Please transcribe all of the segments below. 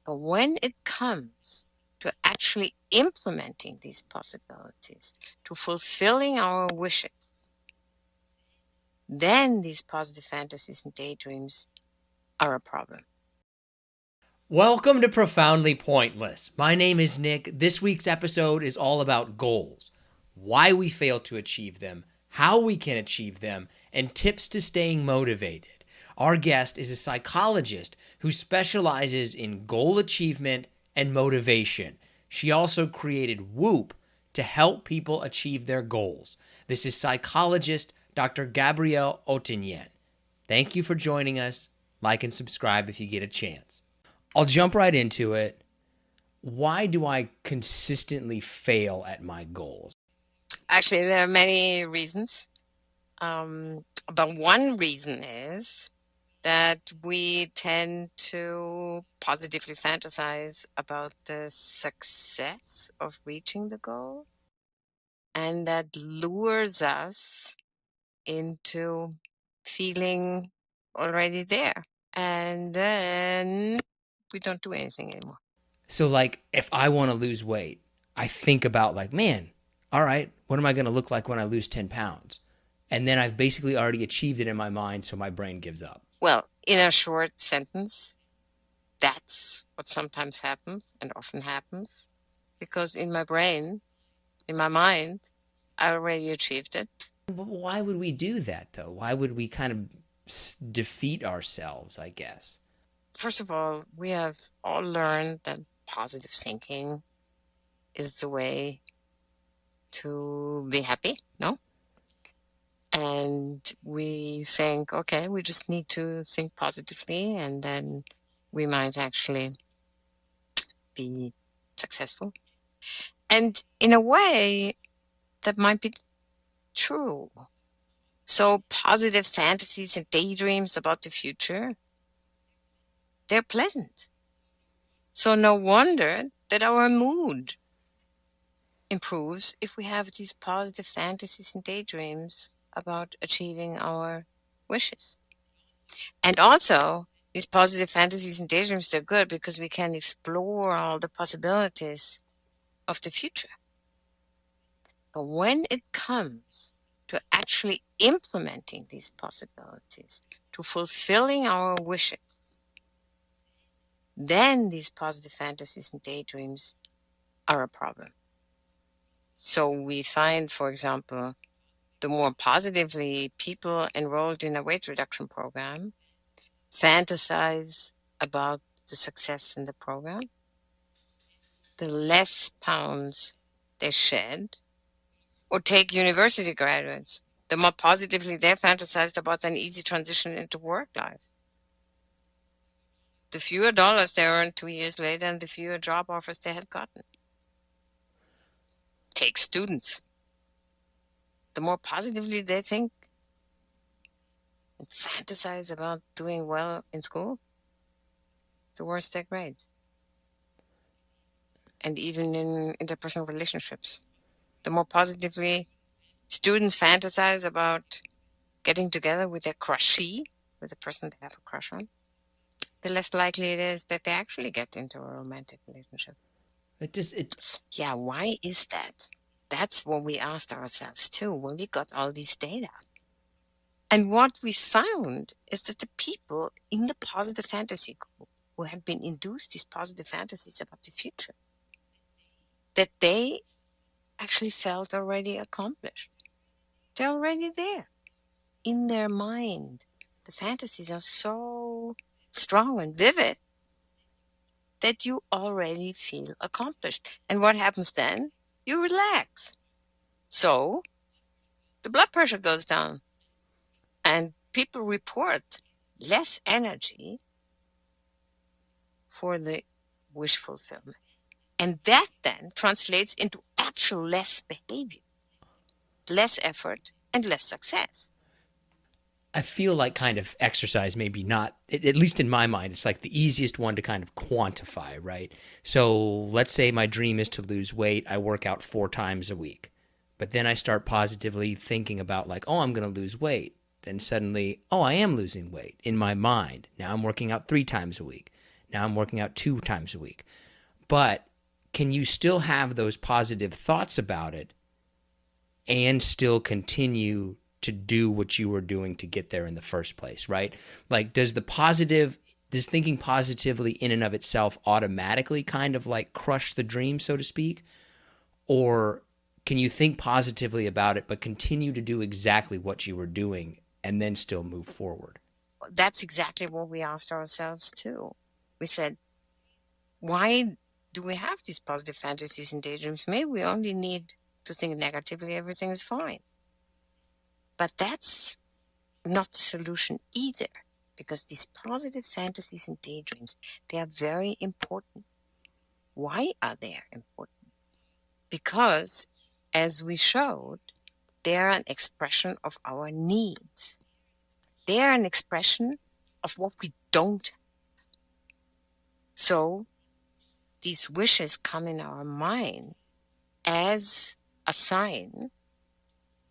But when it comes to actually implementing these possibilities, to fulfilling our wishes, then these positive fantasies and daydreams are a problem. Welcome to Profoundly Pointless. My name is Nick. This week's episode is all about goals, why we fail to achieve them, how we can achieve them, and tips to staying motivated. Our guest is a psychologist who specializes in goal achievement and motivation. She also created WOOP to help people achieve their goals. This is psychologist Dr. Gabriele Oettingen. Thank you for joining us. Like and subscribe if you get a chance. I'll jump right into it. Why do I consistently fail at my goals? Actually, there are many reasons. But one reason is that we tend to positively fantasize about the success of reaching the goal. And that lures us into feeling already there. And then we don't do anything anymore. So, like, if I want to lose weight, I think about, like, man, all right, what am I going to look like when I lose 10 pounds? And then I've basically already achieved it in my mind, so my brain gives up. Well, in a short sentence, that's what sometimes happens and often happens, because in my brain, in my mind, I already achieved it. But why would we do that, though? Why would we kind of defeat ourselves, I guess? First of all, we have all learned that positive thinking is the way to be happy, no? And we think, okay, we just need to think positively, and then we might actually be successful. And in a way, that might be true. So positive fantasies and daydreams about the future, they're pleasant. So no wonder that our mood improves if we have these positive fantasies and daydreams about achieving our wishes. And also, these positive fantasies and daydreams, they're good because we can explore all the possibilities of the future. But when it comes to actually implementing these possibilities, to fulfilling our wishes, then these positive fantasies and daydreams are a problem. So we find, for example, the more positively people enrolled in a weight reduction program fantasize about the success in the program, the less pounds they shed. Or take university graduates, the more positively they fantasized about an easy transition into work life. The fewer dollars they earned 2 years later and the fewer job offers they had gotten. Take students. The more positively they think and fantasize about doing well in school, the worse their grades. And even in interpersonal relationships. The more positively students fantasize about getting together with their crushee, with the person they have a crush on, the less likely it is that they actually get into a romantic relationship. Yeah, why is that? That's what we asked ourselves too when we got all these data. And what we found is that the people in the positive fantasy group who had been induced these positive fantasies about the future, that they actually felt already accomplished. They're already there in their mind. The fantasies are so strong and vivid that you already feel accomplished. And what happens then? You relax. So the blood pressure goes down and people report less energy for the wish fulfillment. And that then translates into actual less behavior, less effort, and less success. I feel like kind of exercise maybe not, at least in my mind, it's like the easiest one to kind of quantify, right? So let's say my dream is to lose weight. I work out 4 times a week. But then I start positively thinking about like, oh, I'm going to lose weight. Then suddenly, oh, I am losing weight in my mind. Now I'm working out 3 times a week. Now I'm working out 2 times a week. But can you still have those positive thoughts about it and still continue to do what you were doing to get there in the first place, right? Like, does thinking positively in and of itself automatically kind of like crush the dream, so to speak? Or can you think positively about it, but continue to do exactly what you were doing and then still move forward? That's exactly what we asked ourselves too. We said, why do we have these positive fantasies and daydreams? Maybe we only need to think negatively, everything is fine. But that's not the solution either, because these positive fantasies and daydreams, they are very important. Why are they important? Because, as we showed, they are an expression of our needs. They are an expression of what we don't have. So these wishes come in our mind as a sign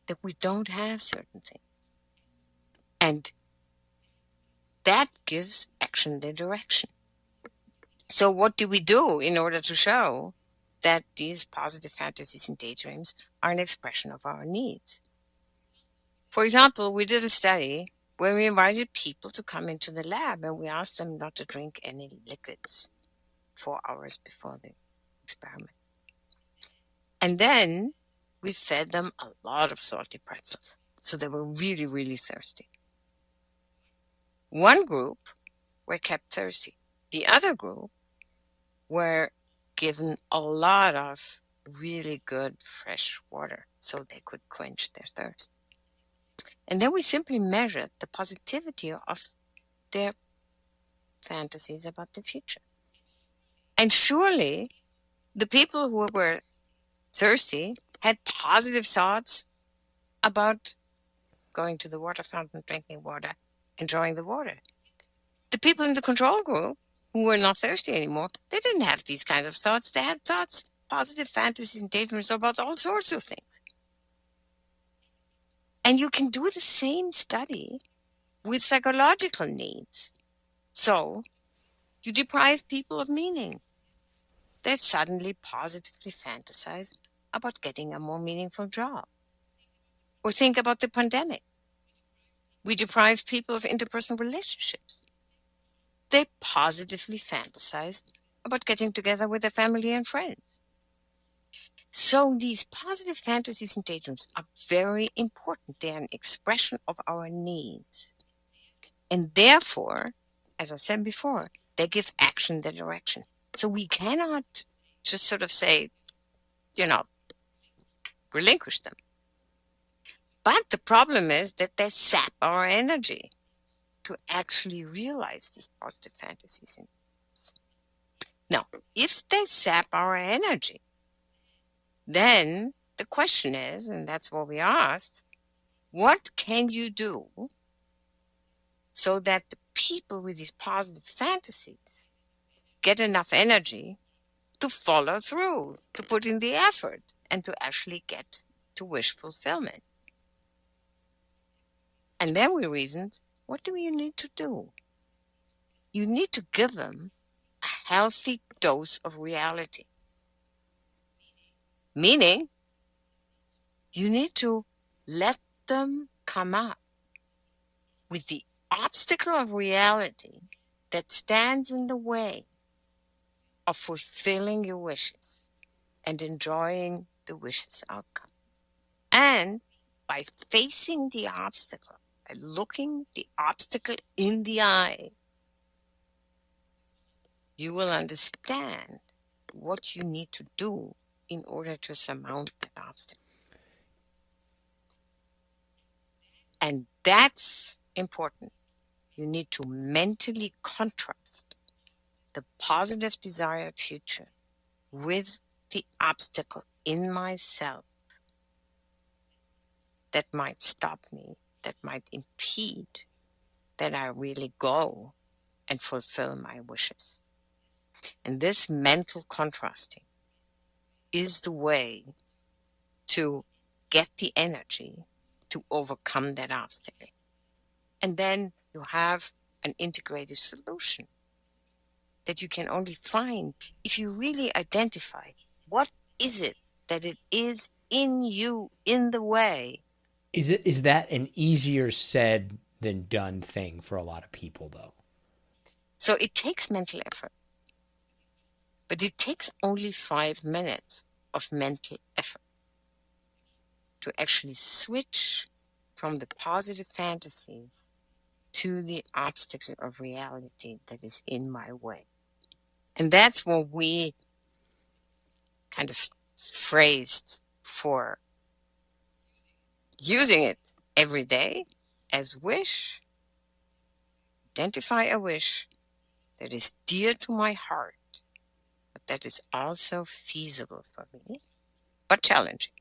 that we don't have certain things. And that gives action the direction. So what do we do in order to show that these positive fantasies and daydreams are an expression of our needs? For example, we did a study where we invited people to come into the lab and we asked them not to drink any liquids 4 hours before the experiment. And then we fed them a lot of salty pretzels. So they were really, really thirsty. One group were kept thirsty. The other group were given a lot of really good fresh water so they could quench their thirst. And then we simply measured the positivity of their fantasies about the future. And surely the people who were thirsty had positive thoughts about going to the water fountain, drinking water, enjoying the water. The people in the control group who were not thirsty anymore, they didn't have these kinds of thoughts. They had thoughts, positive fantasies and daydreams about all sorts of things. And you can do the same study with psychological needs. So you deprive people of meaning. They suddenly positively fantasize about getting a more meaningful job. Or think about the pandemic. We deprive people of interpersonal relationships. They positively fantasize about getting together with their family and friends. So these positive fantasies and daydreams are very important. They are an expression of our needs. And therefore, as I said before, they give action the direction. So we cannot just sort of say, relinquish them. But the problem is that they sap our energy to actually realize these positive fantasies and dreams. Now, if they sap our energy, then the question is, and that's what we asked, what can you do so that the people with these positive fantasies get enough energy to follow through, to put in the effort, and to actually get to wish fulfillment? And then we reasoned, what do you need to do? You need to give them a healthy dose of reality. Meaning, you need to let them come up with the obstacle of reality that stands in the way of fulfilling your wishes and enjoying the wishes outcome. And by facing the obstacle, by looking the obstacle in the eye, you will understand what you need to do in order to surmount that obstacle. And that's important. You need to mentally contrast the positive desired future with the obstacle in myself that might stop me, that might impede that I really go and fulfill my wishes. And this mental contrasting is the way to get the energy to overcome that obstacle. And then you have an integrated solution. that you can only find if you really identify what is it that it is in you in the way. Is that an easier said than done thing for a lot of people though? So it takes mental effort, but it takes only 5 minutes of mental effort to actually switch from the positive fantasies to the obstacle of reality that is in my way. And that's what we kind of phrased for using it every day as wish. Identify a wish that is dear to my heart, but that is also feasible for me, but challenging.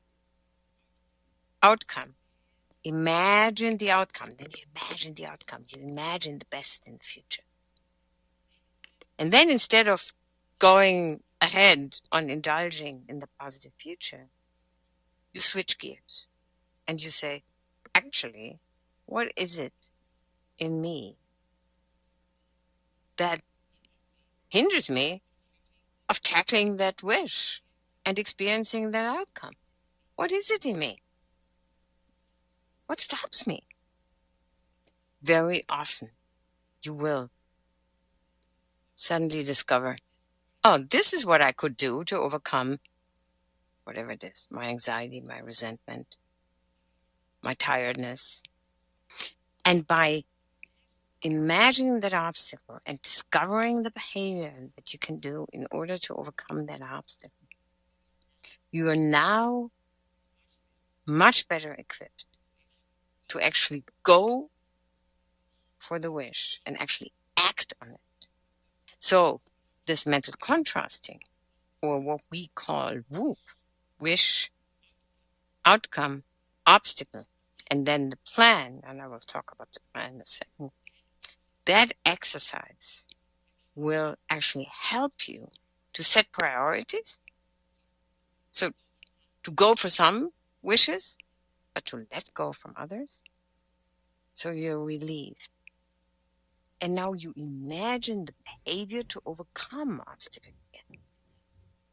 Outcome. Imagine the outcome. Then you imagine the outcome. You imagine the best in the future. And then instead of going ahead on indulging in the positive future, you switch gears and you say, actually, what is it in me that hinders me of tackling that wish and experiencing that outcome? What is it in me? What stops me? Very often you will suddenly discover, oh, this is what I could do to overcome whatever it is, my anxiety, my resentment, my tiredness. And by imagining that obstacle and discovering the behavior that you can do in order to overcome that obstacle, you are now much better equipped to actually go for the wish and actually act on it. So this mental contrasting, or what we call WOOP, wish, outcome, obstacle, and then the plan, and I will talk about the plan in a second, that exercise will actually help you to set priorities. So to go for some wishes, but to let go from others. So you're relieved. And now you imagine the behavior to overcome obstacles again.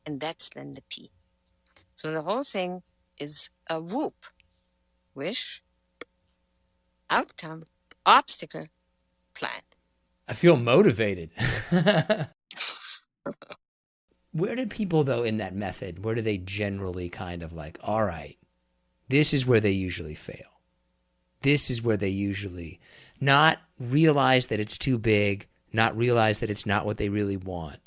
And that's then the P. So the whole thing is a WOOP. Wish, outcome, obstacle, plan. I feel motivated. Where do people though in that method, where do they generally kind of like, all right, this is where they usually fail. This is where they usually not realize that it's too big, not realize that it's not what they really want.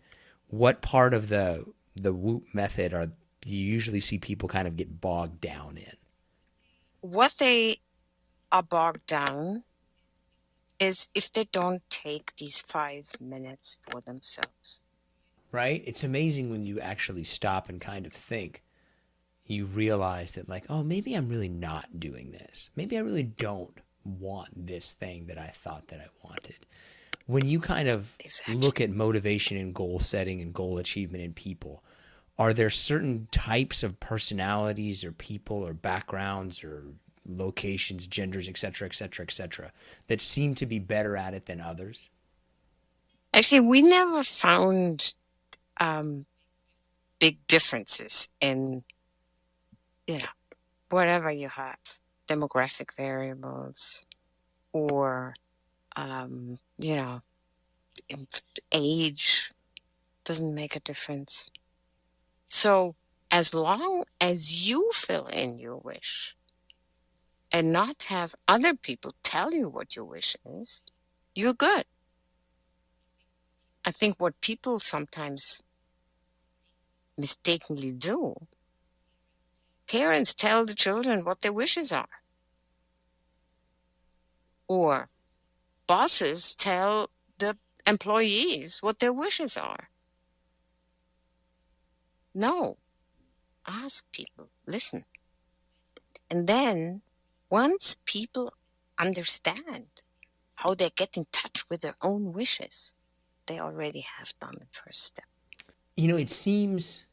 What part of the WOOP method do you usually see people kind of get bogged down in? What they are bogged down is if they don't take these 5 minutes for themselves. Right? It's amazing when you actually stop and kind of think. You realize that like, oh, maybe I'm really not doing this. Maybe I really don't want this thing that I thought that I wanted. When you kind of look at motivation and goal setting and goal achievement in people, are there certain types of personalities or people or backgrounds or locations, genders, et cetera, et cetera, et cetera, that seem to be better at it than others? Actually, we never found big differences in, whatever you have, demographic variables or, age doesn't make a difference. So as long as you fill in your wish and not have other people tell you what your wish is, you're good. I think what people sometimes mistakenly do, parents tell the children what their wishes are. Or bosses tell the employees what their wishes are. No, ask people, listen. And then once people understand how they get in touch with their own wishes, they already have done the first step. It seems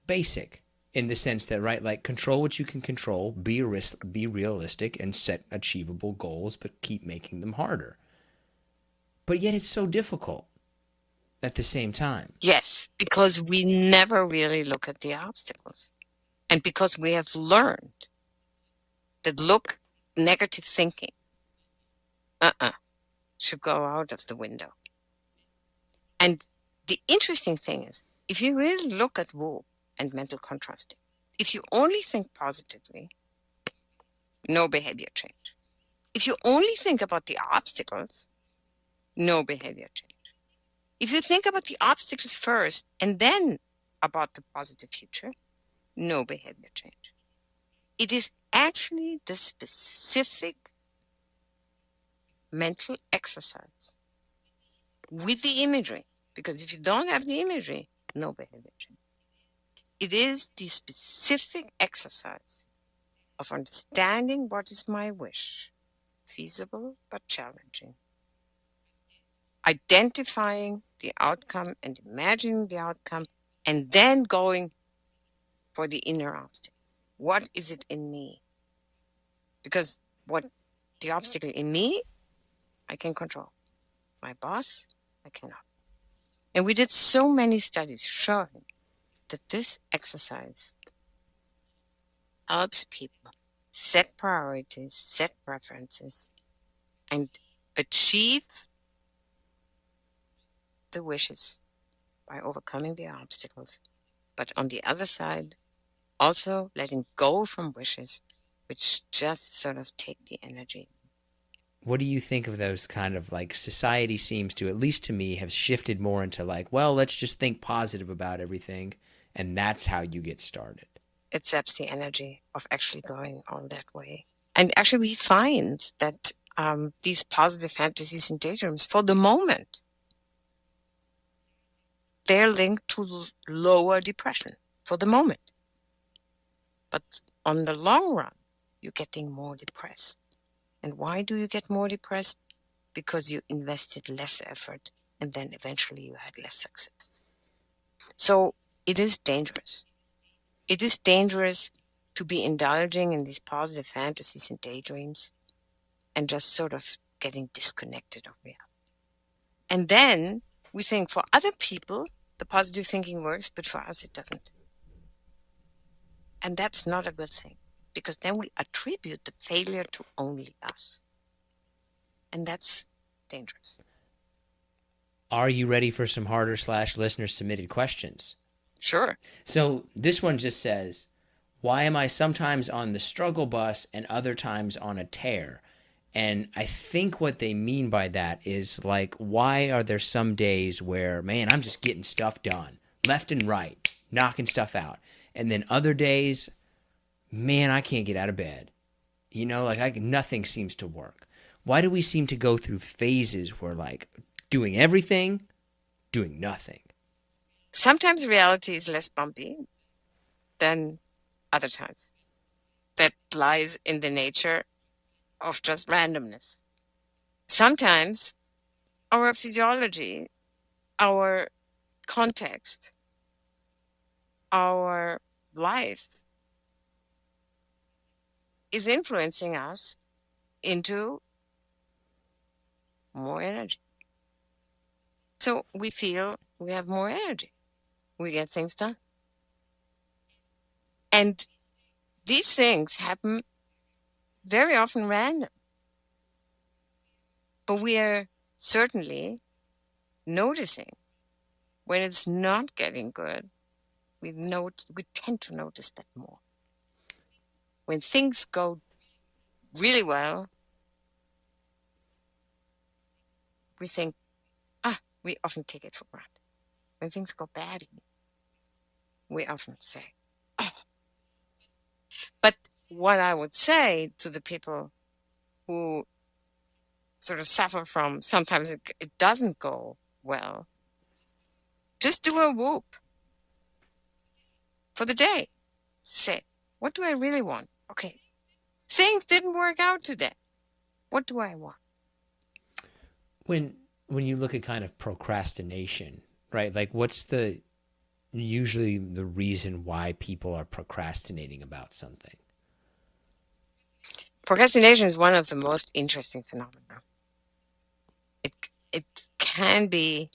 basic in the sense that, right, like control what you can control, be realistic and set achievable goals, but keep making them harder. But yet it's so difficult. at the same time. Yes, because we never really look at the obstacles. And because we have learned that negative thinking, should go out of the window. And the interesting thing is, if you really look at WOOP and mental contrasting, if you only think positively, no behavior change. If you only think about the obstacles, no behavior change. If you think about the obstacles first and then about the positive future, no behavior change. It is actually the specific mental exercise with the imagery, because if you don't have the imagery, no behavior change. It is the specific exercise of understanding what is my wish, feasible but challenging, identifying the outcome and imagining the outcome, and then going for the inner obstacle. What is it in me? Because what the obstacle in me, I can control. My boss, I cannot. And we did so many studies showing that this exercise helps people set priorities, set preferences, and achieve the wishes by overcoming the obstacles. But on the other side, also letting go from wishes, which just sort of take the energy. What do you think of those kind of like society seems to, at least to me, have shifted more into like, well, let's just think positive about everything. And that's how you get started. It zaps the energy of actually going on that way. And actually, we find that these positive fantasies and daydreams, for the moment, they're linked to lower depression for the moment. But on the long run, you're getting more depressed. And why do you get more depressed? Because you invested less effort and then eventually you had less success. So it is dangerous. It is dangerous to be indulging in these positive fantasies and daydreams and just sort of getting disconnected of reality. And then we think for other people, the positive thinking works, but for us, it doesn't. And that's not a good thing, because then we attribute the failure to only us. And that's dangerous. Are you ready for some harder / listener submitted questions? Sure. So this one just says, why am I sometimes on the struggle bus and other times on a tear? And I think what they mean by that is like, why are there some days where, man, I'm just getting stuff done left and right, knocking stuff out. And then other days, man, I can't get out of bed. You know, like nothing seems to work. Why do we seem to go through phases where like doing everything, doing nothing? Sometimes reality is less bumpy than other times. That lies in the nature of just randomness. Sometimes our physiology, our context, our life is influencing us into more energy. So we feel we have more energy. We get things done. And these things happen very often random. But we are certainly noticing when it's not getting good. We tend to notice that more. When things go really well, we think, we often take it for granted. When things go badly, we often say, oh. But what I would say to the people who sort of suffer from sometimes it doesn't go well, just do a WOOP for the day. Say, what do I really want? Okay, things didn't work out today. What do I want? When you look at kind of procrastination, right? Like what's usually the reason why people are procrastinating about something? Procrastination is one of the most interesting phenomena. It can be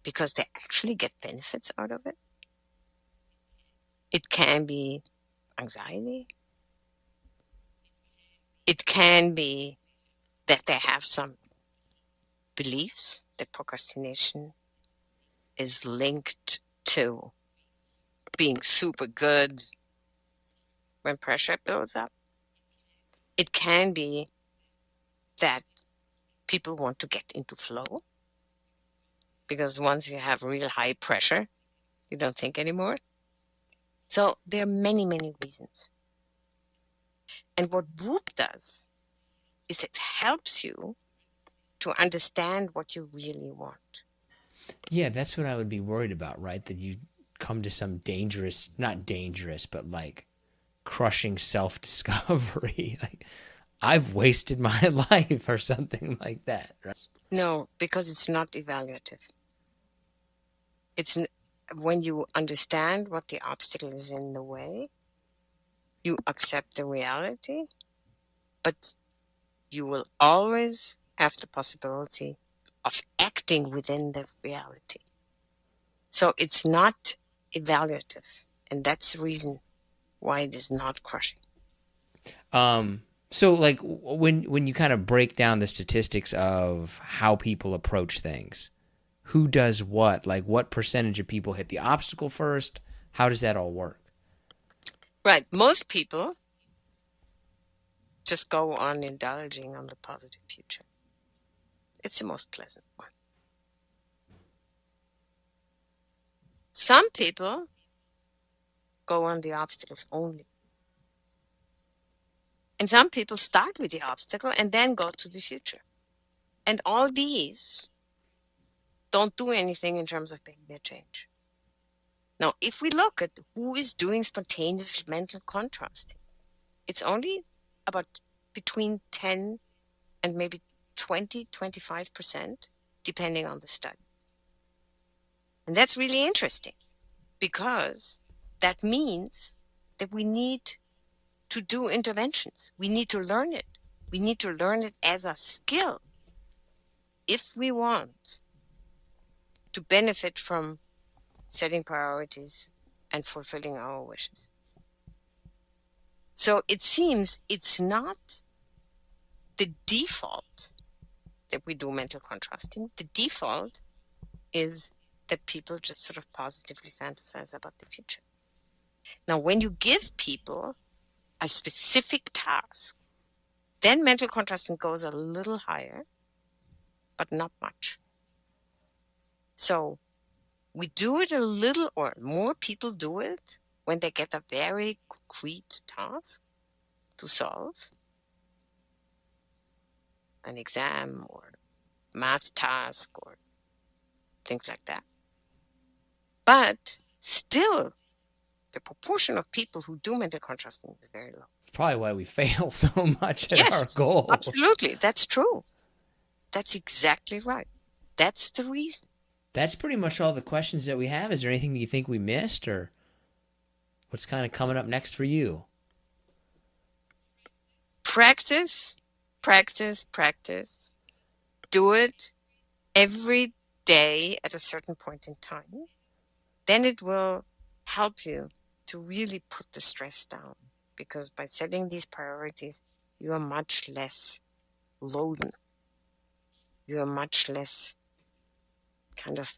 because they actually get benefits out of it. It can be anxiety. It can be that they have some beliefs that procrastination is linked to being super good when pressure builds up. It can be that people want to get into flow, because once you have real high pressure, you don't think anymore. So there are many, many reasons. And what WOOP does is it helps you to understand what you really want. Yeah, that's what I would be worried about, right? That you come to some dangerous, not dangerous, but like crushing self-discovery. Like, I've wasted my life or something like that, right? No, because it's not evaluative. When you understand what the obstacle is in the way, you accept the reality, but you will always have the possibility of acting within the reality. So it's not evaluative, and that's the reason why it is not crushing. So like when you kind of break down the statistics of how people approach things, who does what? Like what percentage of people hit the obstacle first? How does that all work? Right. Most people just go on indulging on the positive future. It's the most pleasant one. Some people go on the obstacles only. And some people start with the obstacle and then go to the future. And all these don't do anything in terms of behavior change. Now, if we look at who is doing spontaneous mental contrasting, it's only about between 10 and maybe 20-25%, depending on the study. And that's really interesting, because that means that we need to do interventions. We need to learn it. We need to learn it as a skill if we want to benefit from setting priorities and fulfilling our wishes. So it seems it's not the default that we do mental contrasting. The default is that people just sort of positively fantasize about the future. Now, when you give people a specific task, then mental contrasting goes a little higher, but not much. So we do it a little, or more people do it when they get a very concrete task to solve, an exam or math task or things like that. But still, the proportion of people who do mental contrasting is very low. It's probably why we fail so much at our Yes, goal. absolutely. That's true. That's exactly right. That's the reason. That's pretty much all the questions that we have. Is there anything that you think we missed, or what's kind of coming up next for you? Practice, practice, practice. Do it every day at a certain point in time. Then it will help you to really put the stress down, because by setting these priorities, you are much less loaded. You are much less kind of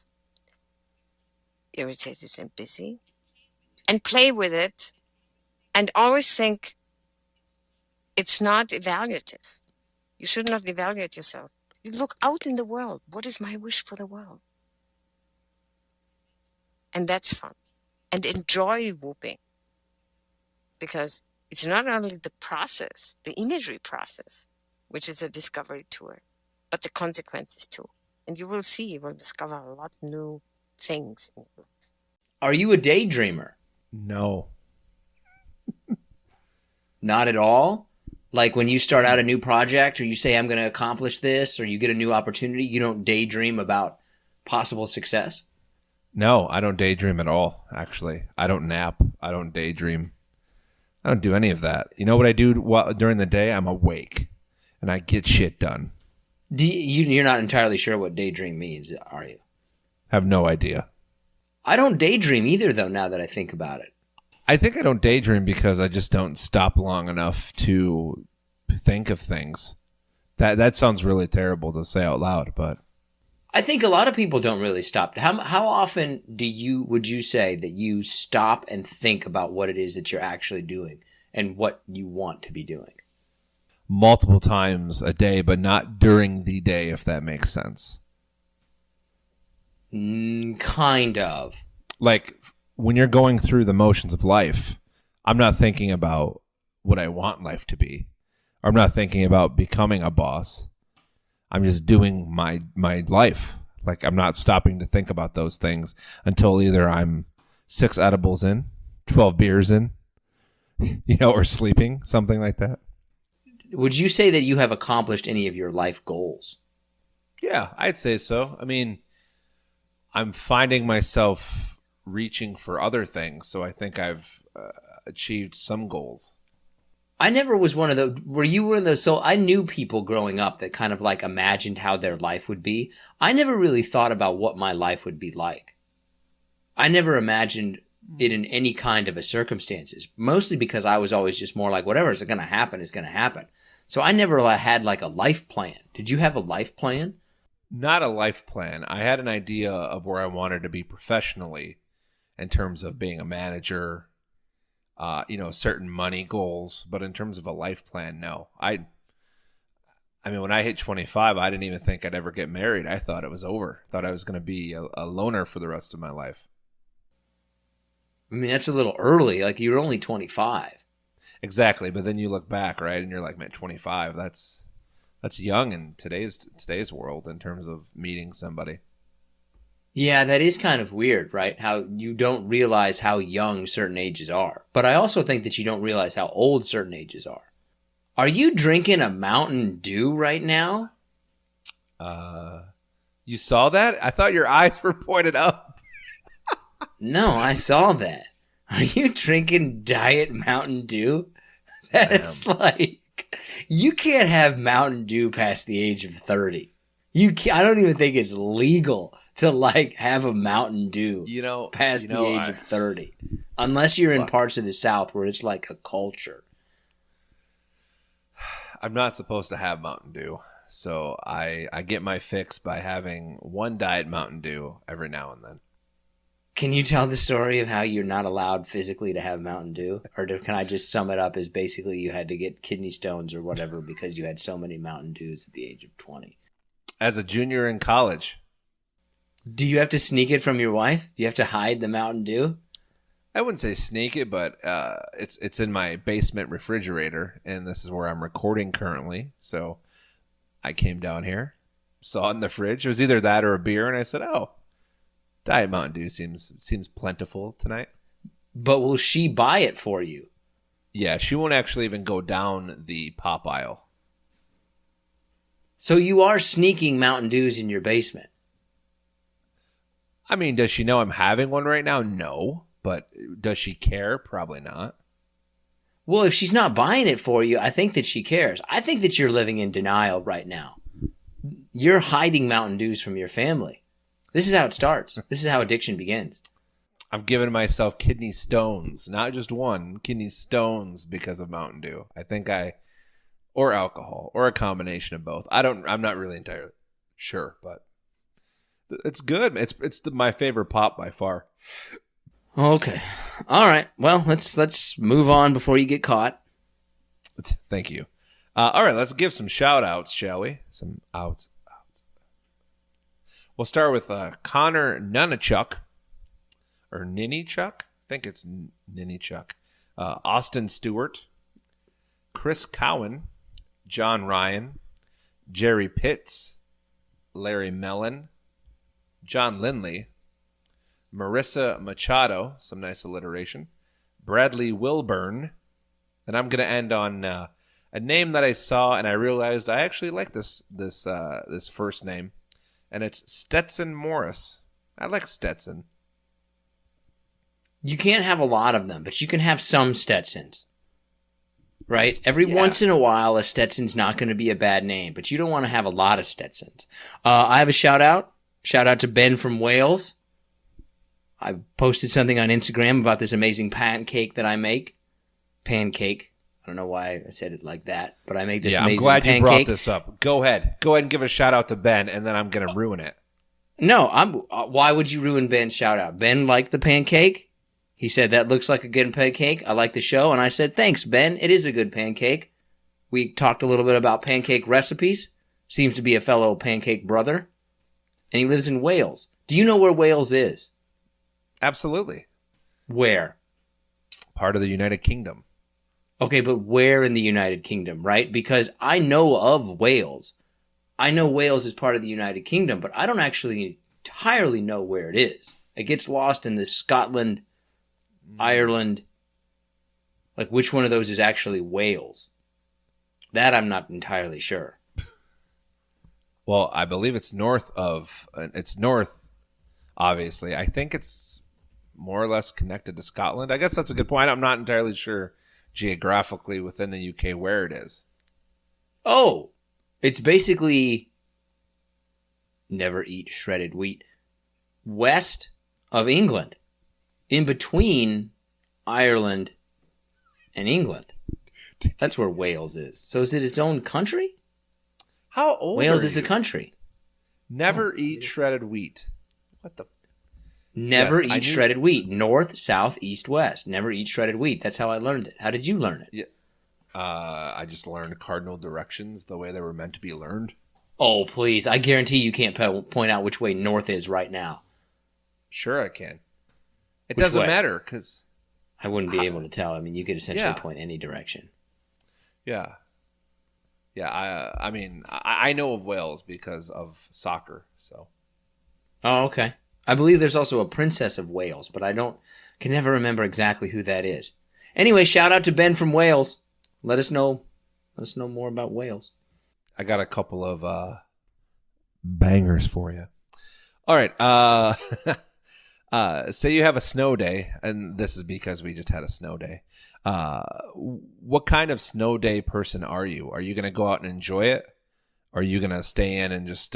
irritated and busy. And play with it, and always think it's not evaluative. You should not evaluate yourself. You look out in the world. What is my wish for the world? And that's fun. And enjoy whooping, because it's not only the process, the imagery process, which is a discovery tour, but the consequences too. And you will see, you will discover a lot of new things in your life. Are you a daydreamer? No. Not at all? Like when you start out a new project, or you say, I'm going to accomplish this, or you get a new opportunity, you don't daydream about possible success? No, I don't daydream at all, actually. I don't nap. I don't daydream. I don't do any of that. You know what I do during the day? I'm awake, and I get shit done. You're not entirely sure what daydream means, are you? Have no idea. I don't daydream either, though, now that I think about it. I think I don't daydream because I just don't stop long enough to think of things. That sounds really terrible to say out loud, but I think a lot of people don't really stop. How often would you say that you stop and think about what it is that you're actually doing and what you want to be doing? multiple times a day, but not during the day, if that makes sense. Kind of. Like when you're going through the motions of life, I'm not thinking about what I want life to be. I'm not thinking about becoming a boss. I'm just doing my life. Like I'm not stopping to think about those things until either I'm 6 edibles in, 12 beers in, or sleeping, something like that. Would you say that you have accomplished any of your life goals? Yeah, I'd say so. I mean, I'm finding myself reaching for other things, so I think I've achieved some goals. I never was one of those. Were you one of those? So I knew people growing up that kind of like imagined how their life would be. I never really thought about what my life would be like. I never imagined it in any kind of a circumstances, mostly because I was always just more like, whatever is going to happen is going to happen. So I never had like a life plan. Did you have a life plan? Not a life plan. I had an idea of where I wanted to be professionally in terms of being a manager, certain money goals. But in terms of a life plan, no. I mean, when I hit 25, I didn't even think I'd ever get married. I thought it was over. I thought I was going to be a loner for the rest of my life. I mean, that's a little early. Like, you're only 25. Exactly. But then you look back, right? And you're like, man, 25, that's young in today's world in terms of meeting somebody. Yeah, that is kind of weird, right? How you don't realize how young certain ages are. But I also think that you don't realize how old certain ages are. Are you drinking a Mountain Dew right now? You saw that? I thought your eyes were pointed up. No, I saw that. Are you drinking Diet Mountain Dew? That's like, you can't have Mountain Dew past the age of 30. I don't even think it's legal to like have a Mountain Dew past the age of 30. Unless you're in parts of the South where it's like a culture. I'm not supposed to have Mountain Dew. So I get my fix by having one Diet Mountain Dew every now and then. Can you tell the story of how you're not allowed physically to have Mountain Dew? Or can I just sum it up as basically you had to get kidney stones or whatever because you had so many Mountain Dews at the age of 20? As a junior in college. Do you have to sneak it from your wife? Do you have to hide the Mountain Dew? I wouldn't say sneak it, but it's in my basement refrigerator, and this is where I'm recording currently. So I came down here, saw it in the fridge. It was either that or a beer, and I said, oh, Diet Mountain Dew seems plentiful tonight. But will she buy it for you? Yeah, she won't actually even go down the pop aisle. So you are sneaking Mountain Dews in your basement? I mean, does she know I'm having one right now? No. But does she care? Probably not. Well, if she's not buying it for you, I think that she cares. I think that you're living in denial right now. You're hiding Mountain Dews from your family. This is how it starts. This is how addiction begins. I've given myself kidney stones, not just one, kidney stones because of Mountain Dew. I think or alcohol, or a combination of both. I'm not really entirely sure, but it's good. It's my favorite pop by far. Okay. All right. Well, let's move on before you get caught. Thank you. All right, let's give some shout outs, shall we? Some outs. We'll start with Connor Nunichuk, or Ninichuk. I think it's Ninichuk. Austin Stewart, Chris Cowan, John Ryan, Jerry Pitts, Larry Mellon, John Lindley, Marissa Machado, some nice alliteration, Bradley Wilburn, and I'm going to end on a name that I saw and I realized I actually like this first name, and it's Stetson Morris. I like Stetson. You can't have a lot of them, but you can have some Stetsons. Right? Every once in a while, a Stetson's not going to be a bad name, but you don't want to have a lot of Stetsons. I have a shout out. Shout out to Ben from Wales. I posted something on Instagram about this amazing pancake that I make. Pancake. I don't know why I said it like that, but I make this amazing pancake. I'm glad you brought this up. Go ahead and give a shout out to Ben, and then I'm going to ruin it. No, why would you ruin Ben's shout out? Ben liked the pancake. He said, that looks like a good pancake. I like the show. And I said, thanks, Ben. It is a good pancake. We talked a little bit about pancake recipes. Seems to be a fellow pancake brother. And he lives in Wales. Do you know where Wales is? Absolutely. Where? Part of the United Kingdom. Okay, but where in the United Kingdom, right? Because I know of Wales. I know Wales is part of the United Kingdom, but I don't actually entirely know where it is. It gets lost in the Scotland, Ireland. Like, which one of those is actually Wales? That I'm not entirely sure. Well, I believe it's north, obviously. I think it's more or less connected to Scotland. I guess that's a good point. I'm not entirely sure geographically within the UK where it is. Oh, it's basically never eat shredded wheat. West of England, in between Ireland and England. That's where Wales is. So is it its own country? How old Wales are is you? a country. Never eat shredded wheat. What the? Never Yes, I eat knew- shredded wheat. North, south, east, west. Never eat shredded wheat. That's how I learned it. How did you learn it? Yeah. I just learned cardinal directions the way they were meant to be learned. Oh, please. I guarantee you can't point out which way north is right now. Sure, I can. It Which doesn't way? matter because, I wouldn't be able to tell. I mean, you could essentially Yeah. point any direction. yeah. I mean, I know of Wales because of soccer. So Oh, okay. I believe there's also a princess of Wales, but can never remember exactly who that is. Anyway, shout out to Ben from Wales. Let us know more about Wales. I got a couple of bangers for you. All right. Say you have a snow day, and this is because we just had a snow day. What kind of snow day person are you? Are you going to go out and enjoy it? Or are you going to stay in and just,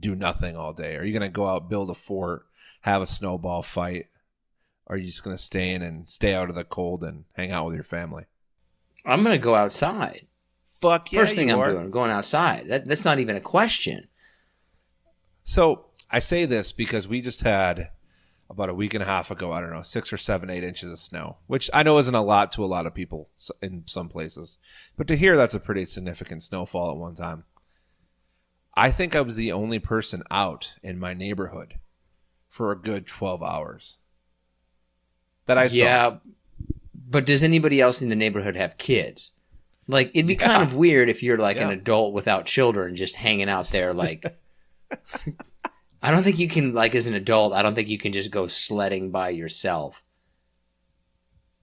do nothing all day? Are you going to go out, build a fort, have a snowball fight? Or are you just going to stay in and stay out of the cold and hang out with your family? I'm going to go outside. Fuck yeah, First thing you I'm are. doing, going outside. That's not even a question. So I say this because we just had about a week and a half ago, I don't know, 6 or 7, 8 inches of snow, which I know isn't a lot to a lot of people in some places. But to hear that's a pretty significant snowfall at one time. I think I was the only person out in my neighborhood for a good 12 hours that I saw. Yeah, but does anybody else in the neighborhood have kids? Like, it'd be Yeah. kind of weird if you're like an Yeah. adult without children just hanging out there like... I don't think you can, like, as an adult, I don't think you can just go sledding by yourself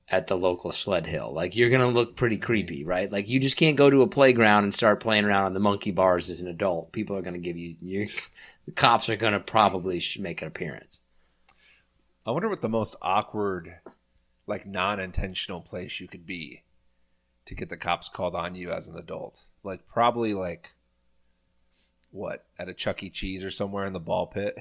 at the local sled hill. Like, you're going to look pretty creepy, right? Like, you just can't go to a playground and start playing around on the monkey bars as an adult. People are going to give you... the cops are going to probably make an appearance. I wonder what the most awkward, like non-intentional place you could be to get the cops called on you as an adult. Like probably like what, at a Chuck E. Cheese or somewhere in the ball pit?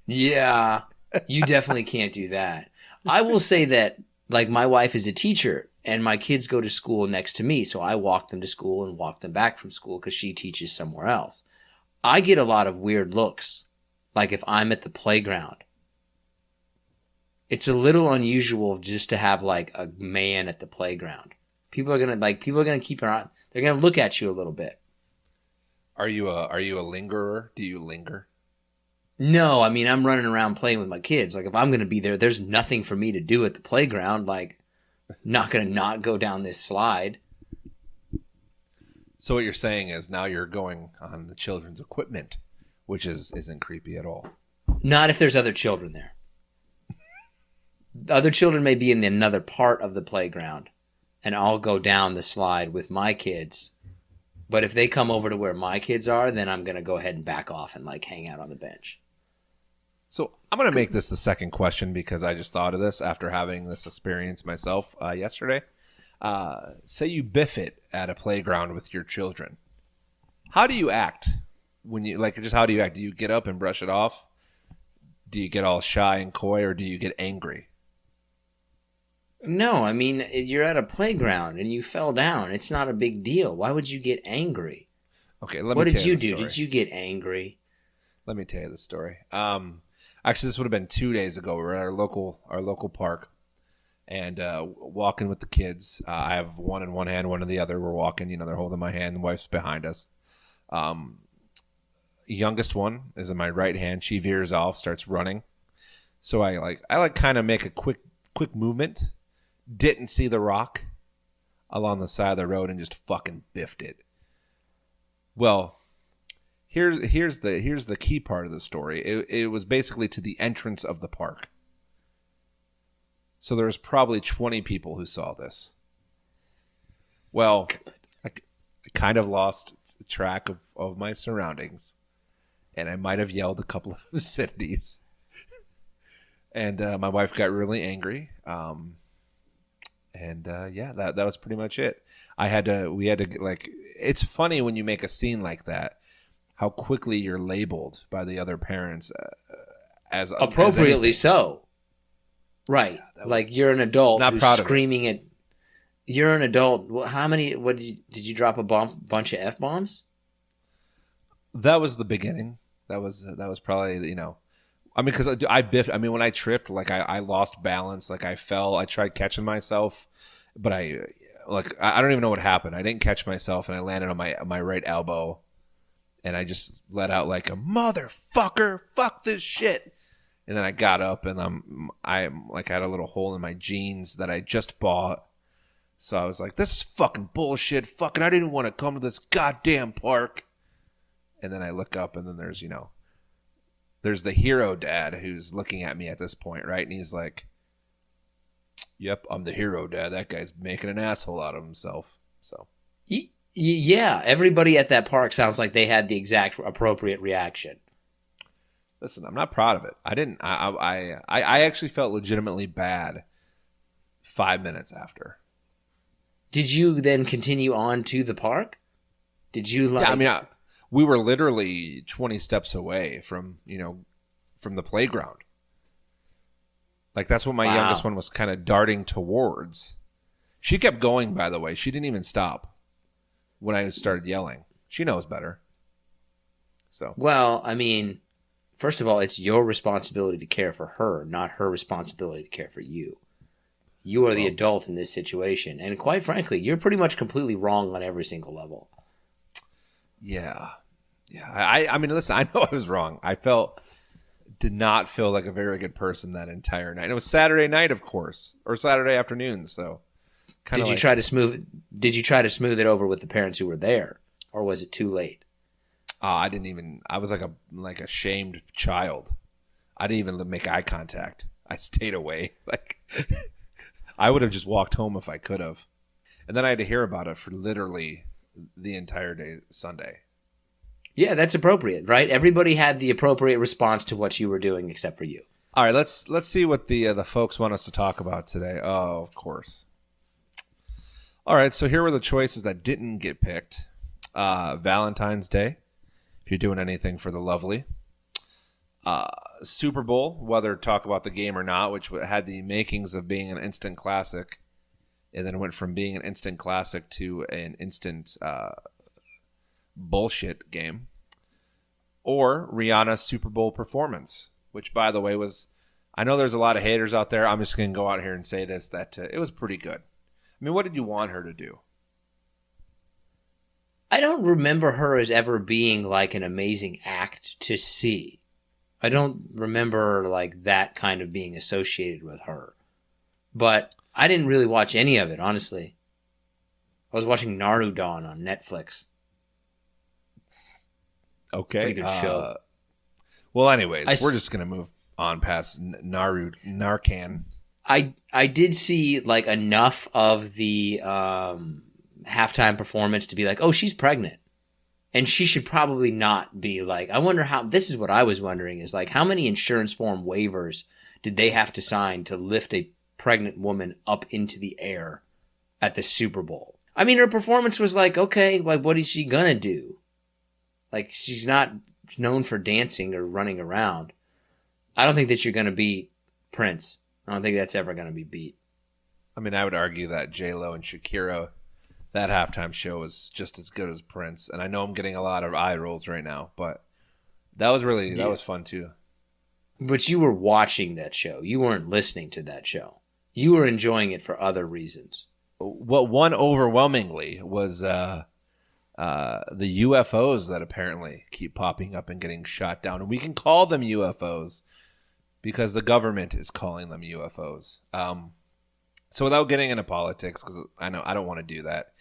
Yeah, you definitely can't do that. I will say that, like, my wife is a teacher and my kids go to school next to me. So I walk them to school and walk them back from school because she teaches somewhere else. I get a lot of weird looks. Like if I'm at the playground, it's a little unusual just to have like a man at the playground. People are going to keep an eye. They're going to look at you a little bit. Are you a lingerer? Do you linger? No, I mean, I'm running around playing with my kids. Like, if I'm going to be there, there's nothing for me to do at the playground. Like, not going to not go down this slide. So what you're saying is now you're going on the children's equipment, which isn't creepy at all. Not if there's other children there. Other children may be in another part of the playground, and I'll go down the slide with my kids. But if they come over to where my kids are, then I'm going to go ahead and back off and, like, hang out on the bench. So I'm going to make this the second question because I just thought of this after having this experience myself yesterday. Say you biff it at a playground with your children. How do you act when you like, just how do you act? Do you get up and brush it off? Do you get all shy and coy, or do you get angry? No, I mean, you're at a playground and you fell down. It's not a big deal. Why would you get angry? Okay, let me What tell did you you the do? story. Did you get angry? Let me tell you the story. Actually, this would have been 2 days ago. We were at our local park, and walking with the kids. I have one in one hand, one in the other. We're walking. They're holding my hand. The wife's behind us. Youngest one is in my right hand. She veers off, starts running. So I kind of make a quick movement. Didn't see the rock along the side of the road and just fucking biffed it. Well, here's the key part of the story. It was basically to the entrance of the park. So there was probably 20 people who saw this. Well, I kind of lost track of my surroundings, and I might have yelled a couple of obscenities. And my wife got really angry. That was pretty much it. We had to like, it's funny when you make a scene like that, how quickly you're labeled by the other parents as appropriately so. Right. Like you're an adult not who's proud of screaming at, you're an adult. How many, did you drop a bunch of F-bombs? That was the beginning. That was probably, I mean, because I biffed. I mean, when I tripped, like I lost balance. Like I fell. I tried catching myself, but I don't even know what happened. I didn't catch myself, and I landed on my right elbow, and I just let out like a motherfucker, fuck this shit. And then I got up, and I like had a little hole in my jeans that I just bought. So I was like, this is fucking bullshit. Fucking, I didn't want to come to this goddamn park. And then I look up, and then there's the hero dad who's looking at me at this point, right? And he's like, yep, I'm the hero dad. That guy's making an asshole out of himself. So, yeah, everybody at that park sounds like they had the exact appropriate reaction. Listen, I'm not proud of it. I didn't. I actually felt legitimately bad 5 minutes after. Did you then continue on to the park? Did you like? Yeah, I mean, we were literally 20 steps away from the playground. Like that's what my youngest one was kind of darting towards. She kept going, by the way. She didn't even stop when I started yelling. She knows better. So, well, I mean, first of all, it's your responsibility to care for her, not her responsibility to care for you. You are the adult in this situation. And quite frankly, you're pretty much completely wrong on every single level. Yeah. I mean, listen, I know I was wrong. Did not feel like a very good person that entire night. It was Saturday night, of course, or Saturday afternoon. So, did you try to smooth it over with the parents who were there, or was it too late? I didn't even. I was like a shamed child. I didn't even make eye contact. I stayed away. Like I would have just walked home if I could have. And then I had to hear about it for literally the entire day Sunday. Yeah, that's appropriate, right? Everybody had the appropriate response to what you were doing except for you. All right, let's see what the folks want us to talk about today. Oh, of course. All right, so here were the choices that didn't get picked. Valentine's Day, if you're doing anything for the lovely. Super Bowl, whether talk about the game or not, which had the makings of being an instant classic, and then went from being an instant classic to an instant bullshit game. Or Rihanna's Super Bowl performance, which, by the way, was, I know there's a lot of haters out there. I'm just going to go out here and say this, that it was pretty good. I mean, what did you want her to do? I don't remember her as ever being like an amazing act to see. I don't remember like that kind of being associated with her. But I didn't really watch any of it, honestly. I was watching Naruto on Netflix. Okay. Pretty good show. Well, anyways, we're just going to move on past Narcan. I did see like enough of the halftime performance to be like, oh, she's pregnant. And she should probably not be like, I wonder how, this is what I was wondering is like, how many insurance form waivers did they have to sign to lift a pregnant woman up into the air at the Super Bowl? I mean, her performance was like, okay, like what is she going to do? Like, she's not known for dancing or running around. I don't think that you're going to beat Prince. I don't think that's ever going to be beat. I mean, I would argue that J-Lo and Shakira, that halftime show was just as good as Prince. And I know I'm getting a lot of eye rolls right now, but that was fun too. But you were watching that show. You weren't listening to that show. You were enjoying it for other reasons. What won overwhelmingly was the UFOs that apparently keep popping up and getting shot down. And we can call them UFOs because the government is calling them UFOs. So without getting into politics, because I know I don't want to do that,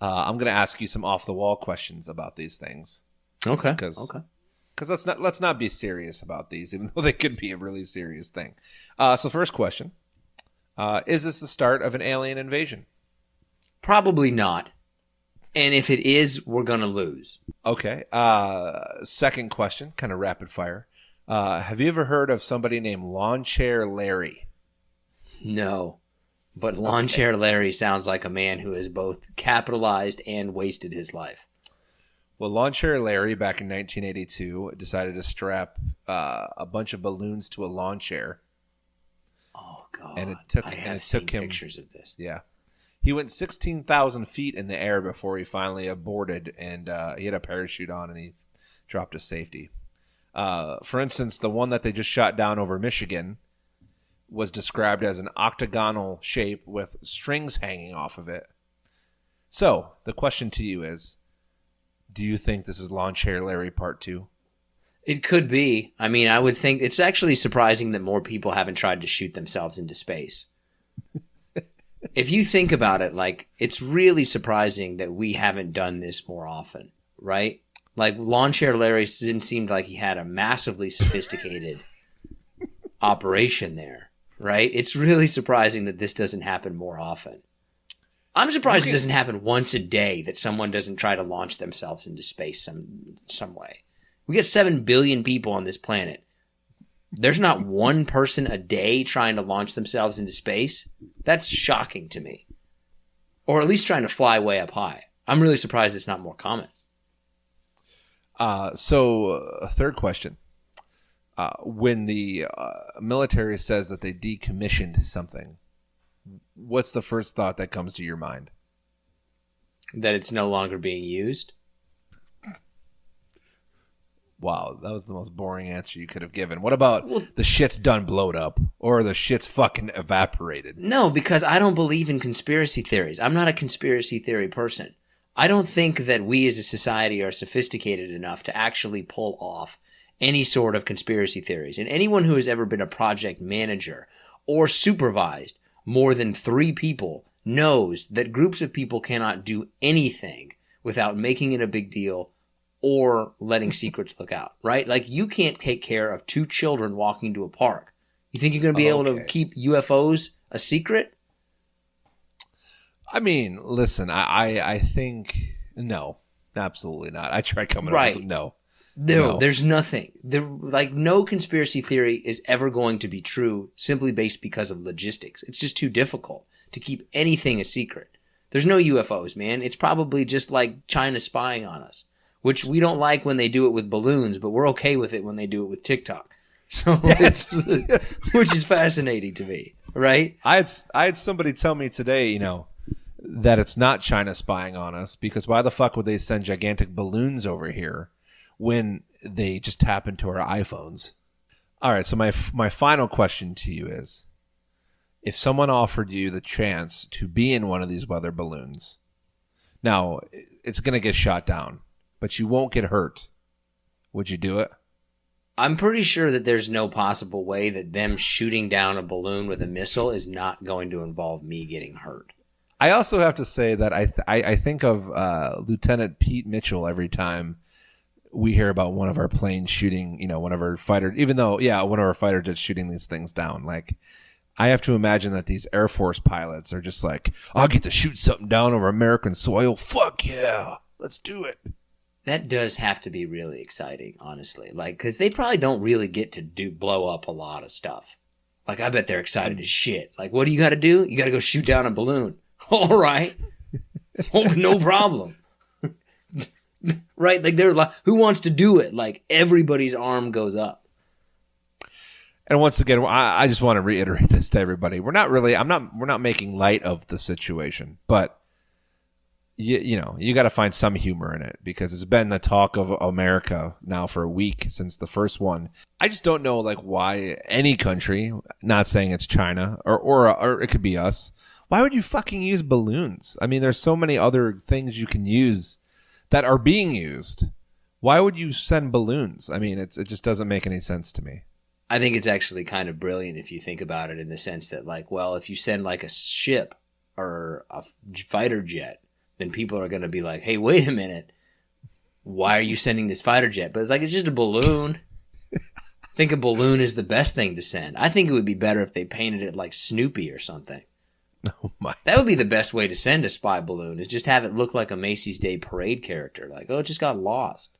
I'm going to ask you some off-the-wall questions about these things. Okay. Because let's not be serious about these, even though they could be a really serious thing. So first question, is this the start of an alien invasion? Probably not. And if it is, we're going to lose. Okay. Second question, kind of rapid fire. Have you ever heard of somebody named Lawn Chair Larry? No. But Lawn Chair Larry sounds like a man who has both capitalized and wasted his life. Well, Lawn Chair Larry, back in 1982, decided to strap a bunch of balloons to a lawn chair. Oh, God. And it took him pictures of this. Yeah. He went 16,000 feet in the air before he finally aborted, and he had a parachute on, and he dropped to safety. For instance, the one that they just shot down over Michigan was described as an octagonal shape with strings hanging off of it. So, the question to you is, do you think this is Lawn Chair Larry Part 2? It could be. I mean, I would think it's actually surprising that more people haven't tried to shoot themselves into space. If you think about it, like, it's really surprising that we haven't done this more often, right? Like, Lawn Chair Larry didn't seem like he had a massively sophisticated operation there, right? It's really surprising that this doesn't happen more often. I'm surprised it doesn't happen once a day, that someone doesn't try to launch themselves into space some way. We get 7 billion people on this planet. There's not one person a day trying to launch themselves into space. That's shocking to me. Or at least trying to fly way up high. I'm really surprised it's not more common. Third question. When the military says that they decommissioned something, what's the first thought that comes to your mind? That it's no longer being used? Wow, that was the most boring answer you could have given. What about the shit's done blowed up or the shit's fucking evaporated? No, because I don't believe in conspiracy theories. I'm not a conspiracy theory person. I don't think that we as a society are sophisticated enough to actually pull off any sort of conspiracy theories. And anyone who has ever been a project manager or supervised more than 3 people knows that groups of people cannot do anything without making it a big deal or letting secrets look out, right? Like, you can't take care of 2 children walking to a park. You think you're going to be able to keep UFOs a secret? I mean, listen, I think, no, absolutely not. I tried coming up with some, no, there's nothing. No conspiracy theory is ever going to be true simply based because of logistics. It's just too difficult to keep anything a secret. There's no UFOs, man. It's probably just like China spying on us, which we don't like when they do it with balloons, but we're okay with it when they do it with TikTok. So which is fascinating to me, right? I had somebody tell me today, that it's not China spying on us, because why the fuck would they send gigantic balloons over here when they just tap into our iPhones? All right, so my final question to you is, if someone offered you the chance to be in one of these weather balloons, now it's going to get shot down, but you won't get hurt, would you do it? I'm pretty sure that there's no possible way that them shooting down a balloon with a missile is not going to involve me getting hurt. I also have to say that I think of Lieutenant Pete Mitchell every time we hear about one of our planes shooting, one of our fighters, even though, one of our fighter jets shooting these things down. Like, I have to imagine that these Air Force pilots are just like, I'll get to shoot something down over American soil. Fuck yeah, let's do it. That does have to be really exciting, honestly. Like, because they probably don't really get to blow up a lot of stuff. Like, I bet they're excited as shit. Like, what do you got to do? You got to go shoot down a balloon. All right. Oh, no problem. right? Like they're like, who wants to do it? Like everybody's arm goes up. And once again, I just want to reiterate this to everybody. We're not making light of the situation, but you got to find some humor in it because it's been the talk of America now for a week since the first one. I just don't know like why any country, not saying it's China or it could be us, why would you fucking use balloons? I mean, there's so many other things you can use that are being used. Why would you send balloons? I mean, it just doesn't make any sense to me. I think it's actually kind of brilliant if you think about it in the sense that, like, well, if you send like a ship or a fighter jet, then people are going to be like, hey, wait a minute. Why are you sending this fighter jet? But it's like, it's just a balloon. I think a balloon is the best thing to send. I think it would be better if they painted it like Snoopy or something. Oh my. That would be the best way to send a spy balloon, is just have it look like a Macy's Day Parade character. Like, oh, it just got lost.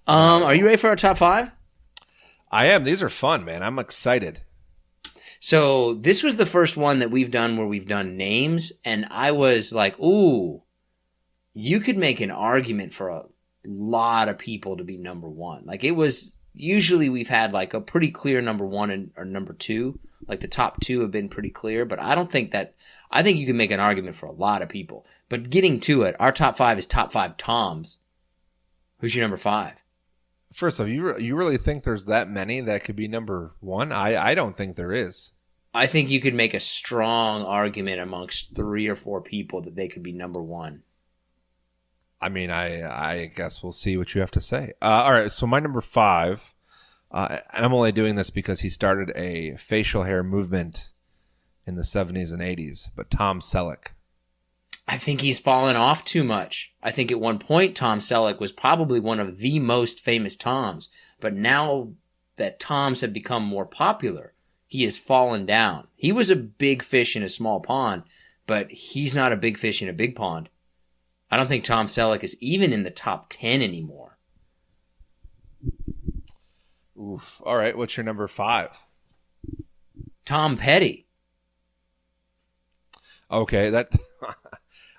Are you ready for our top 5? I am. These are fun, man. I'm excited. So this was the first one that we've done where we've done names, and I was like, ooh, you could make an argument for a lot of people to be number 1. Like it was, usually we've had like a pretty clear number 1 or number 2. Like the top 2 have been pretty clear, but I think you can make an argument for a lot of people. But getting to it, our top 5 is top 5 Toms. Who's your number 5? First off, you really think there's that many that could be number 1? I don't think there is. I think you could make a strong argument amongst 3 or 4 people that they could be number 1. I mean, I guess we'll see what you have to say. All right, so my number 5, and I'm only doing this because he started a facial hair movement in the 70s and 80s, but Tom Selleck. I think he's fallen off too much. I think at one point Tom Selleck was probably one of the most famous Toms, but now that Toms have become more popular, he has fallen down. He was a big fish in a small pond, but he's not a big fish in a big pond. I don't think Tom Selleck is even in the top 10 anymore. Oof. All right, what's your number 5? Tom Petty. Okay, that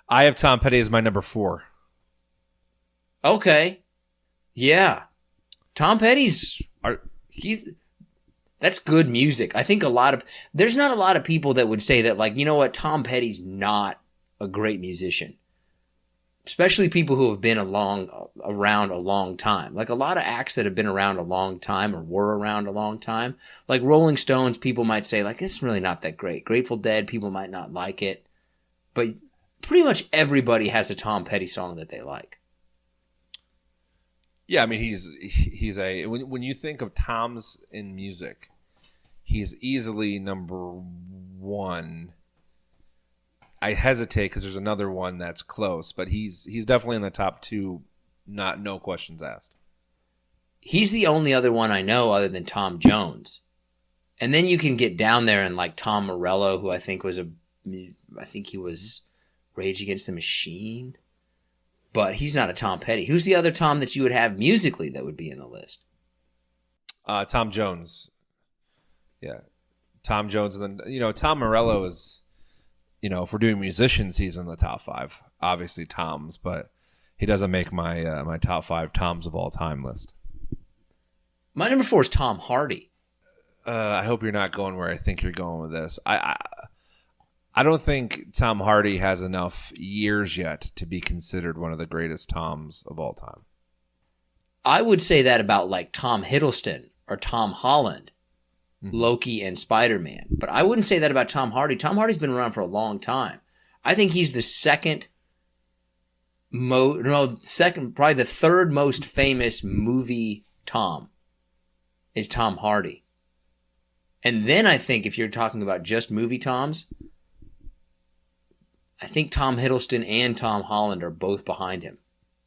I have Tom Petty as my number 4. Okay. Yeah. Tom Petty's that's good music. I think there's not a lot of people that would say that, like, you know what, Tom Petty's not a great musician. Especially people who have been around a long time. Like a lot of acts that have been around a long time or were around a long time. Like Rolling Stones, people might say, like, it's really not that great. Grateful Dead, people might not like it. But pretty much everybody has a Tom Petty song that they like. Yeah, I mean, when you think of Toms in music, he's easily number 1. I hesitate because there's another one that's close, but he's definitely in the top 2, no questions asked. He's the only other one I know other than Tom Jones. And then you can get down there and like Tom Morello, who I think he was Rage Against the Machine. But he's not a Tom Petty. Who's the other Tom that you would have musically that would be in the list? Tom Jones. Yeah. Tom Jones. And then, Tom Morello is, if we're doing musicians, he's in the top 5. Obviously Toms, but he doesn't make my my top 5 Toms of all time list. My number 4 is Tom Hardy. I hope you're not going where I think you're going with this. I don't think Tom Hardy has enough years yet to be considered one of the greatest Toms of all time. I would say that about like Tom Hiddleston or Tom Holland, Loki and Spider-Man. But I wouldn't say that about Tom Hardy. Tom Hardy's been around for a long time. I think he's the probably the third most famous movie Tom is Tom Hardy. And then I think if you're talking about just movie Toms, I think Tom Hiddleston and Tom Holland are both behind him.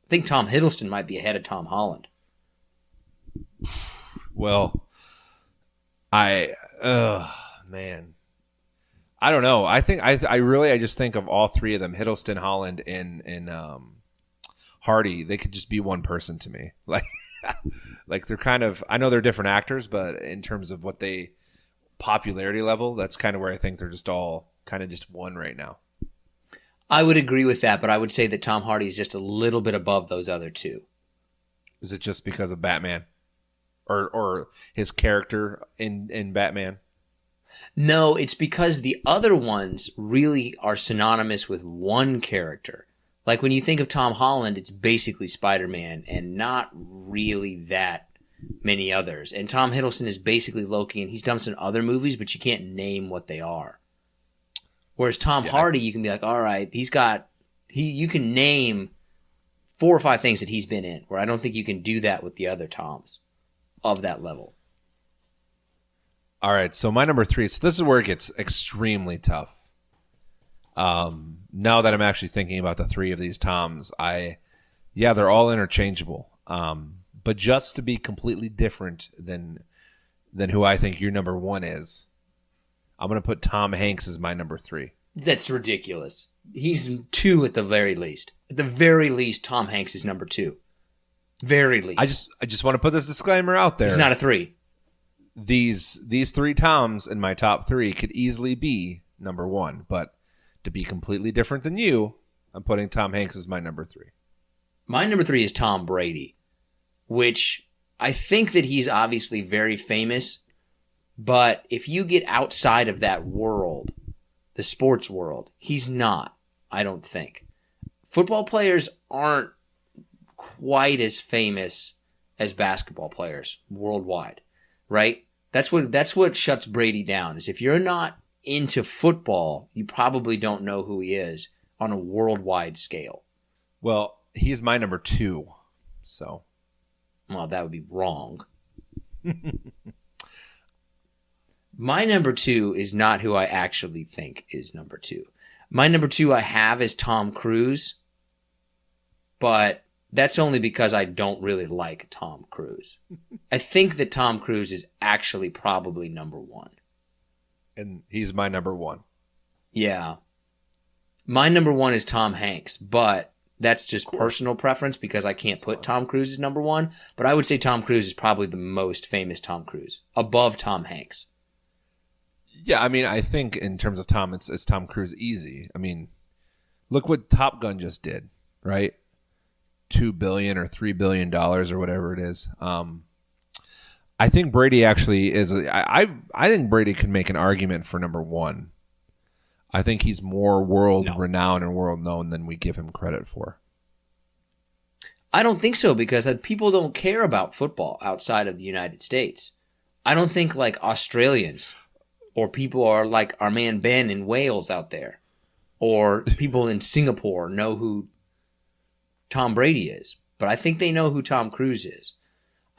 I think Tom Hiddleston might be ahead of Tom Holland. Well, man, I don't know. I think I just think of all 3 of them, Hiddleston, Holland, and Hardy. They could just be one person to me. Like they're kind of. I know they're different actors, but in terms of what they popularity level, that's kind of where I think they're just all kind of just one right now. I would agree with that, but I would say that Tom Hardy is just a little bit above those other 2. Is it just because of Batman, or his character in Batman? No, it's because the other ones really are synonymous with one character. Like when you think of Tom Holland, it's basically Spider-Man and not really that many others. And Tom Hiddleston is basically Loki, and he's done some other movies, but you can't name what they are. Whereas Tom Hardy, you can be like, all right, you can name 4 or 5 things that he's been in, where I don't think you can do that with the other Toms of that level. All right, so my number 3. So this is where it gets extremely tough. Now that I'm actually thinking about the 3 of these Toms, they're all interchangeable. But just to be completely different than who I think your number 1 is, I'm going to put Tom Hanks as my number 3. That's ridiculous. He's 2 at the very least. At the very least, Tom Hanks is number 2. Very least. I just want to put this disclaimer out there. He's not a 3. These 3 Toms in my top 3 could easily be number 1, but to be completely different than you, I'm putting Tom Hanks as my number 3. My number 3 is Tom Brady, which I think that he's obviously very famous, but if you get outside of that world, the sports world, he's not, I don't think. Football players aren't quite as famous as basketball players worldwide, right? That's what shuts Brady down, is if you're not into football, you probably don't know who he is on a worldwide scale. Well, he's my number 2, so. Well, that would be wrong. My number 2 is not who I actually think is number 2. My number 2 I have is Tom Cruise, but that's only because I don't really like Tom Cruise. I think that Tom Cruise is actually probably number 1. And he's my number 1. Yeah. My number 1 is Tom Hanks, but that's just personal preference because I can't put Tom Cruise as number 1. But I would say Tom Cruise is probably the most famous Tom Cruise, above Tom Hanks. Yeah, I mean, I think in terms of Tom, it's Tom Cruise easy. I mean, look what Top Gun just did, right? $2 billion or $3 billion or whatever it is. I think Brady actually is. I think Brady could make an argument for number 1. I think he's more world renowned and world known than we give him credit for. I don't think so because people don't care about football outside of the United States. I don't think like Australians or people are like our man Ben in Wales out there or people in Singapore know who Tom Brady is. But I think they know who Tom Cruise is.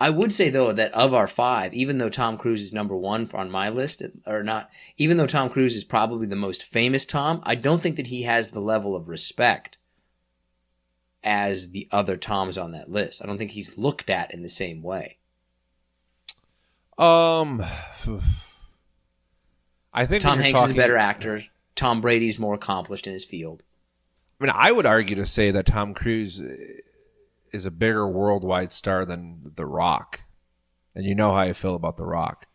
I would say, though, that of our 5, even though Tom Cruise is number 1 on my list, or not, even though Tom Cruise is probably the most famous Tom, I don't think that he has the level of respect as the other Toms on that list. I don't think he's looked at in the same way. I think Tom Hanks is a better actor. Tom Brady's more accomplished in his field. I mean, I would argue to say that Tom Cruise is a bigger worldwide star than The Rock. And you know how I feel about The Rock.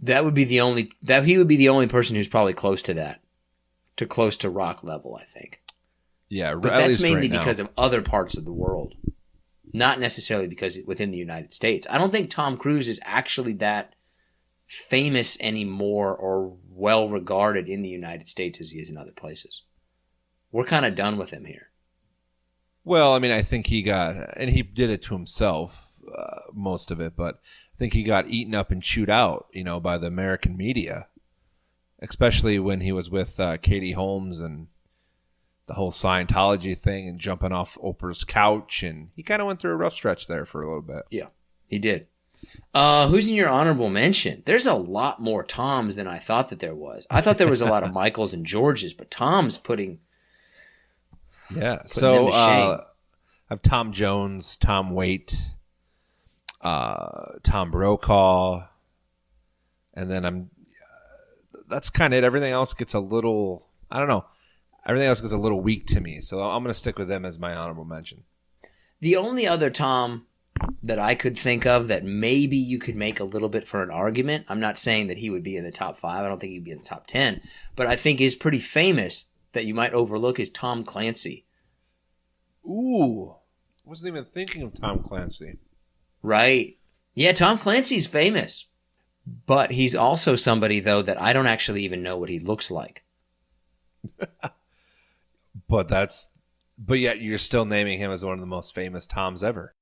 He would be the only person who's probably close to that. Close to Rock level, I think. Yeah, but at that's least mainly right because now. of other parts of the world. Not necessarily because within the United States. I don't think Tom Cruise is actually that famous anymore or well regarded in the United States as he is in other places. We're kind of done with him here. Well, I mean, I think he did it to himself, most of it, but I think he got eaten up and chewed out, by the American media, especially when he was with Katie Holmes and the whole Scientology thing and jumping off Oprah's couch, and he kind of went through a rough stretch there for a little bit. Yeah, he did. Who's in your honorable mention? There's a lot more Toms than I thought that there was. I thought there was a lot of Michaels and Georges, but Tom's putting... Yeah, so I have Tom Jones, Tom Waite, Tom Brokaw, and then that's kind of it. Everything else gets a little, I don't know, everything else gets a little weak to me, so I'm going to stick with them as my honorable mention. The only other Tom that I could think of that maybe you could make a little bit for an argument, I'm not saying that he would be in the top 5, I don't think he'd be in the top 10, but I think is pretty famous that you might overlook is Tom Clancy. Ooh, Wasn't even thinking of Tom Clancy. Right. Yeah, Tom Clancy's famous. But he's also somebody, though, that I don't actually even know what he looks like. But yet you're still naming him as one of the most famous Toms ever.